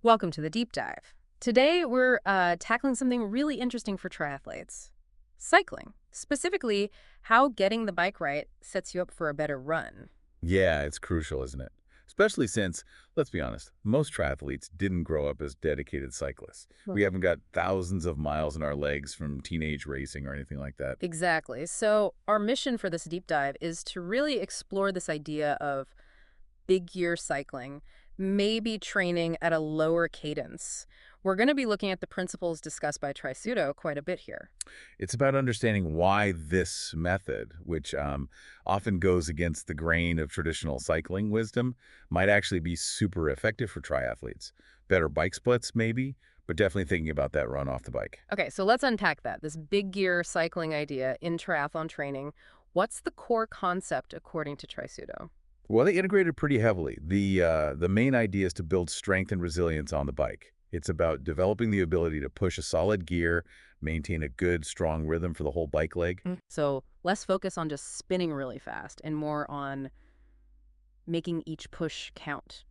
Welcome to the deep dive. Today, we're tackling something really interesting for triathletes cycling. Specifically, how getting the bike right sets you up for a better run. Yeah, it's crucial, isn't it? Especially since, let's be honest, most triathletes didn't grow up as dedicated cyclists. Well, We haven't got thousands of miles in our legs from teenage racing or anything like that. exactly. So, our mission for this deep dive is to really explore this idea of big gear cycling, maybe training at a lower cadence. We're going to be looking at the principles discussed by Trisudo quite a bit here. It's about understanding why this method, which often goes against the grain of traditional cycling wisdom, might actually be super effective for triathletes. Better bike splits, maybe, but definitely thinking about that run off the bike. Okay, so let's unpack that. This big gear cycling idea in triathlon training. What's the core concept according to Trisudo? Well, they integrated pretty heavily. The main idea is to build strength and resilience on the bike. It's about developing the ability to push a solid gear, maintain a good, strong rhythm for the whole bike leg. So less focus on just spinning really fast and more on making each push count,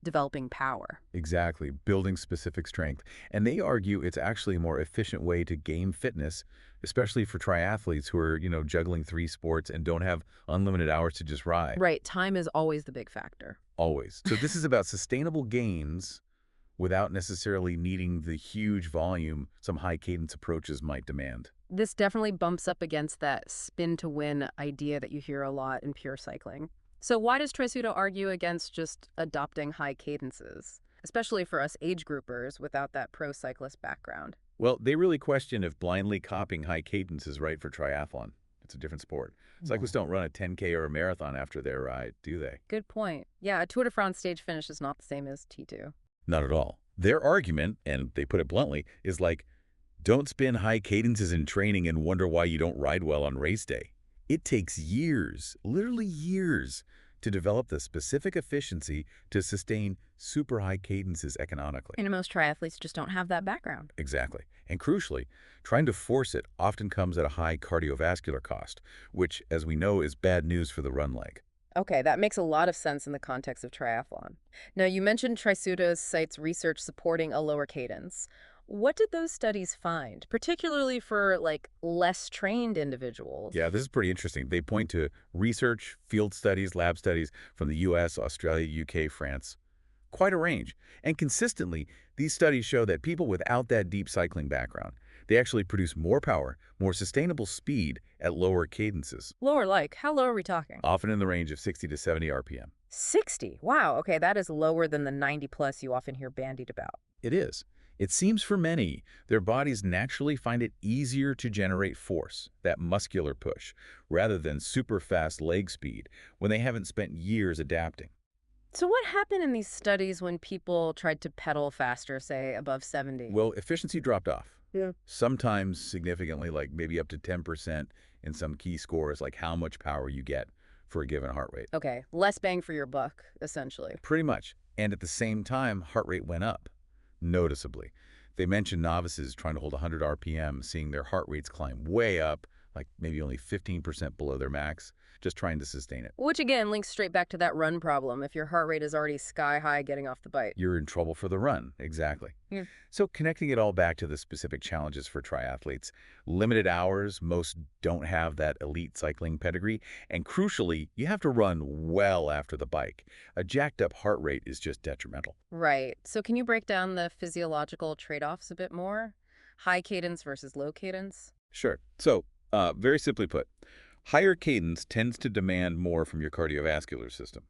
developing power. Exactly, building specific strength. And they argue it's actually a more efficient way to gain fitness, especially for triathletes who are, juggling three sports and don't have unlimited hours to just ride. Right, time is always the big factor. Always. So this is about sustainable gains without necessarily needing the huge volume some high cadence approaches might demand. This definitely bumps up against that spin to win idea that you hear a lot in pure cycling. So why does Trisudo argue against just adopting high cadences, especially for us age groupers without that pro cyclist background? Well, they really question if blindly copying high cadence is right for triathlon. It's a different sport. Cyclists don't run a 10K or a marathon after their ride, do they? Good point. Yeah, a Tour de France stage finish is not the same as T2. Not at all. Their argument, and they put it bluntly, is like, don't spin high cadences in training and wonder why you don't ride well on race day. It takes years, literally years, to develop the specific efficiency to sustain super high cadences economically. And most triathletes just don't have that background. Exactly. And crucially, trying to force it often comes at a high cardiovascular cost, which, as we know, is bad news for the run leg. Okay, that makes a lot of sense in the context of triathlon. Now, you mentioned Trisudo cites research supporting a lower cadence. What did those studies find, particularly for less trained individuals? Yeah, this is pretty interesting. They point to research, field studies, lab studies from the US, Australia, UK, France. Quite a range. And consistently, these studies show that people without that deep cycling background, they actually produce more power, more sustainable speed at lower cadences, Lower like, how low are we talking? often in the range of 60 to 70 RPM. 60. Wow, okay, that is lower than the 90 plus you often hear bandied about. It is. It seems for many, their bodies naturally find it easier to generate force, that muscular push, rather than super fast leg speed when they haven't spent years adapting. So what happened in these studies when people tried to pedal faster, say above 70? Well, efficiency dropped off. Yeah. Sometimes significantly, like maybe up to 10% in some key scores, like how much power you get for a given heart rate. Okay, less bang for your buck, essentially. Pretty much. And at the same time, heart rate went up, noticeably. They mentioned novices trying to hold 100 RPM, seeing their heart rates climb way up, like maybe only 15% below their max, just trying to sustain it. Which again links straight back to that run problem. If your heart rate is already sky high getting off the bike. You're in trouble for the run, exactly. Yeah. So connecting it all back to the specific challenges for triathletes, limited hours, most don't have that elite cycling pedigree, and crucially, you have to run well after the bike. A jacked up heart rate is just detrimental. Right. So can you break down the physiological trade-offs a bit more? High cadence versus low cadence? Sure. So, very simply put, higher cadence tends to demand more from your cardiovascular system.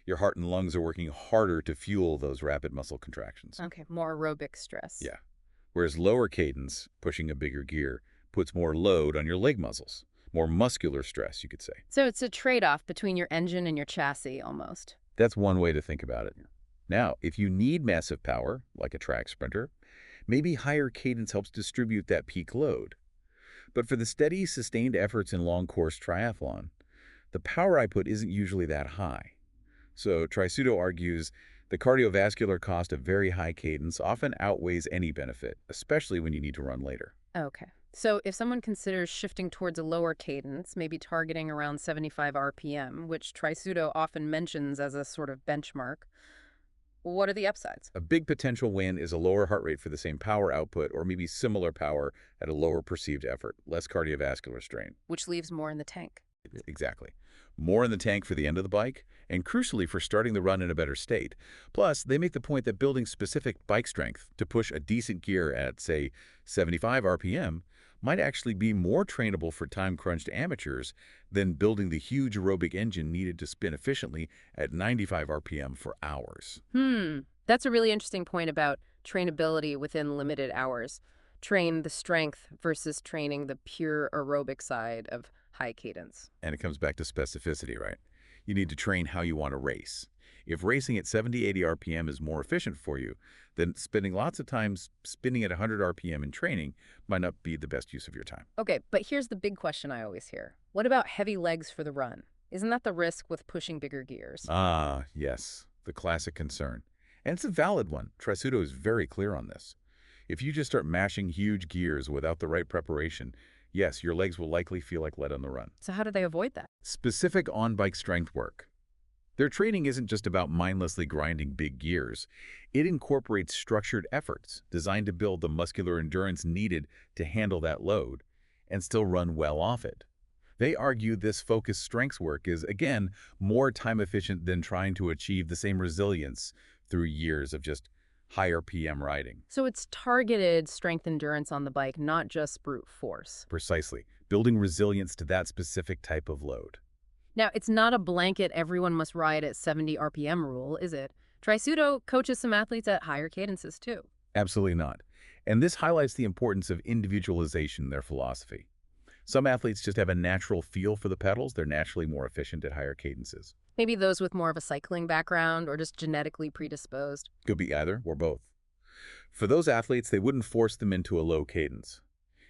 Your heart and lungs are working harder to fuel those rapid muscle contractions. Okay, more aerobic stress. Yeah. Whereas lower cadence, pushing a bigger gear, puts more load on your leg muscles. More muscular stress, you could say. So it's a trade-off between your engine and your chassis almost. That's one way to think about it. Now, if you need massive power, like a track sprinter, maybe higher cadence helps distribute that peak load. But for the steady, sustained efforts in long-course triathlon, the power output isn't usually that high. So Trisudo argues the cardiovascular cost of very high cadence often outweighs any benefit, especially when you need to run later. Okay. So if someone considers shifting towards a lower cadence, maybe targeting around 75 RPM, which Trisudo often mentions as a sort of benchmark, What are the upsides? A big potential win is a lower heart rate for the same power output or maybe similar power at a lower perceived effort, less cardiovascular strain. Which leaves more in the tank. Exactly. More in the tank for the end of the bike, and crucially for starting the run in a better state. Plus, they make the point that building specific bike strength to push a decent gear at, say, 75 RPM might actually be more trainable for time-crunched amateurs than building the huge aerobic engine needed to spin efficiently at 95 RPM for hours. That's a really interesting point about trainability within limited hours. Train the strength versus training the pure aerobic side of high cadence. And it comes back to specificity, right? You need to train how you want to race. If racing at 70, 80 RPM is more efficient for you, then spending lots of times spinning at 100 RPM in training might not be the best use of your time. Okay, but here's the big question I always hear. What about heavy legs for the run? Isn't that the risk with pushing bigger gears? Ah, yes, the classic concern. And it's a valid one. Trisudo is very clear on this. If you just start mashing huge gears without the right preparation, yes, your legs will likely feel like lead on the run. So how do they avoid that? Specific on-bike strength work. Their training isn't just about mindlessly grinding big gears. It incorporates structured efforts designed to build the muscular endurance needed to handle that load and still run well off it. They argue this focused strengths work is, again, more time efficient than trying to achieve the same resilience through years of just higher PM riding. So it's targeted strength endurance on the bike, not just brute force. Precisely, building resilience to that specific type of load. Now, it's not a blanket everyone must ride at 70 RPM rule, is it? Trisudo coaches some athletes at higher cadences too. Absolutely not. And this highlights the importance of individualization in their philosophy. Some athletes just have a natural feel for the pedals. They're naturally more efficient at higher cadences. Maybe those with more of a cycling background or just genetically predisposed. Could be either or both. For those athletes, they wouldn't force them into a low cadence.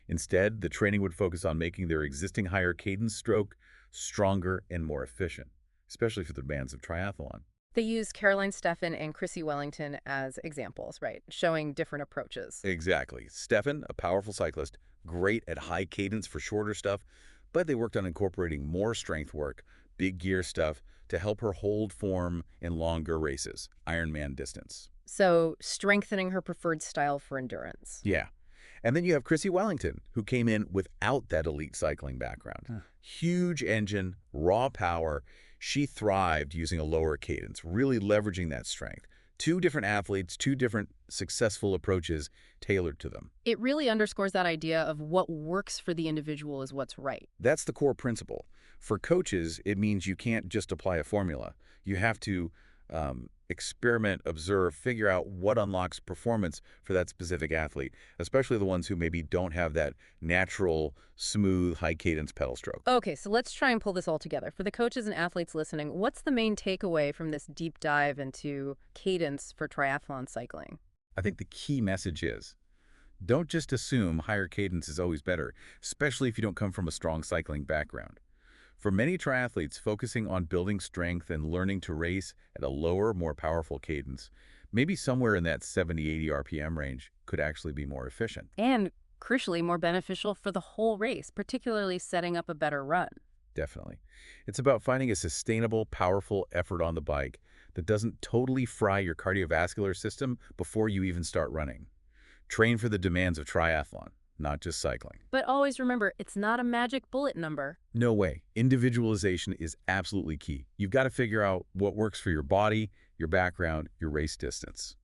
Instead, the training would focus on making their existing higher cadence stroke stronger and more efficient, especially for the demands of triathlon. They use Caroline Steffen and Chrissie Wellington as examples, right? Showing different approaches. Exactly. Steffen, a powerful cyclist, great at high cadence for shorter stuff, but they worked on incorporating more strength work, big gear stuff, to help her hold form in longer races, Ironman distance. So strengthening her preferred style for endurance. Yeah. And then you have Chrissie Wellington, who came in without that elite cycling background. Huge engine, raw power. She thrived using a lower cadence, really leveraging that strength. Two different athletes, two different successful approaches tailored to them. It really underscores that idea of what works for the individual is what's right. That's the core principle. For coaches, it means you can't just apply a formula. You have to experiment, observe, figure out what unlocks performance for that specific athlete, especially the ones who maybe don't have that natural, smooth, high-cadence pedal stroke. Okay, so let's try and pull this all together. For the coaches and athletes listening, what's the main takeaway from this deep dive into cadence for triathlon cycling? I think the key message is, don't just assume higher cadence is always better, especially if you don't come from a strong cycling background. For many triathletes, focusing on building strength and learning to race at a lower, more powerful cadence, maybe somewhere in that 70, 80 RPM range, could actually be more efficient. And crucially, more beneficial for the whole race, particularly setting up a better run. Definitely. It's about finding a sustainable, powerful effort on the bike that doesn't totally fry your cardiovascular system before you even start running. Train for the demands of triathlon, not just cycling. But always remember, it's not a magic bullet number. No way. Individualization is absolutely key. You've got to figure out what works for your body, your background, your race distance.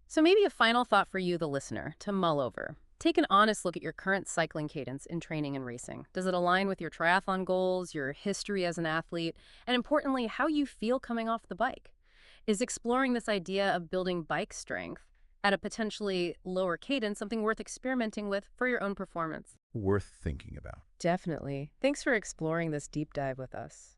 So maybe a final thought for you, the listener, to mull over. Take an honest look at your current cycling cadence in training and racing. Does it align with your triathlon goals, your history as an athlete, and importantly, how you feel coming off the bike? Is exploring this idea of building bike strength at a potentially lower cadence something worth experimenting with for your own performance? Worth thinking about. Definitely. Thanks for exploring this deep dive with us.